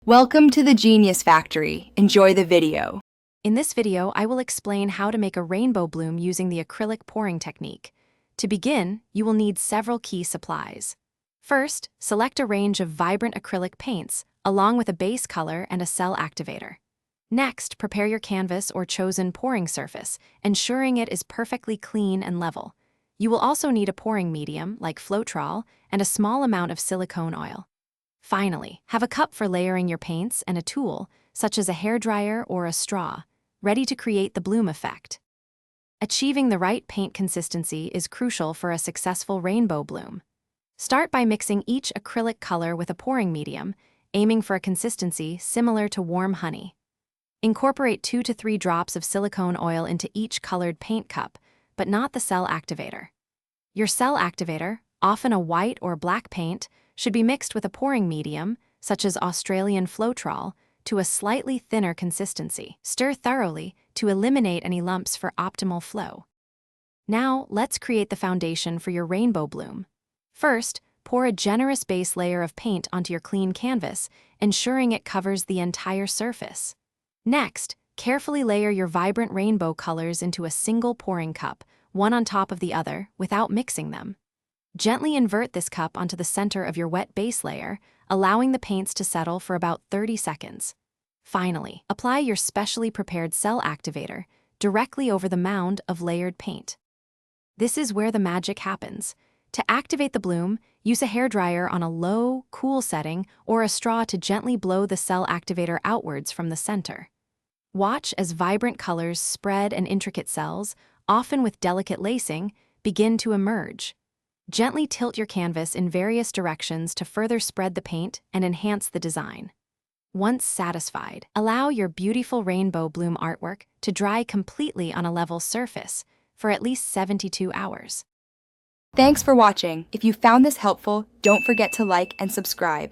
Welcome to the Genius Factory. Enjoy the video. In this video, I will explain how to make a rainbow bloom using the acrylic pouring technique. To begin, you will need several key supplies. First, select a range of vibrant acrylic paints, along with a base color and a cell activator. Next, prepare your canvas or chosen pouring surface, ensuring it is perfectly clean and level. You will also need a pouring medium, like Floetrol, and a small amount of silicone oil. Finally, have a cup for layering your paints and a tool, such as a hairdryer or a straw, ready to create the bloom effect. Achieving the right paint consistency is crucial for a successful rainbow bloom. Start by mixing each acrylic color with a pouring medium, aiming for a consistency similar to warm honey. Incorporate 2 to 3 drops of silicone oil into each colored paint cup, but not the cell activator. Your cell activator, often a white or black paint, should be mixed with a pouring medium, such as Australian Floetrol, to a slightly thinner consistency. Stir thoroughly to eliminate any lumps for optimal flow. Now, let's create the foundation for your rainbow bloom. First, pour a generous base layer of paint onto your clean canvas, ensuring it covers the entire surface. Next, carefully layer your vibrant rainbow colors into a single pouring cup, one on top of the other, without mixing them. Gently invert this cup onto the center of your wet base layer, allowing the paints to settle for about 30 seconds. Finally, apply your specially prepared cell activator directly over the mound of layered paint. This is where the magic happens. To activate the bloom, use a hairdryer on a low, cool setting or a straw to gently blow the cell activator outwards from the center. Watch as vibrant colors spread and intricate cells, often with delicate lacing, begin to emerge. Gently tilt your canvas in various directions to further spread the paint and enhance the design. Once satisfied, allow your beautiful rainbow bloom artwork to dry completely on a level surface for at least 72 hours. Thanks for watching. If you found this helpful, don't forget to like and subscribe.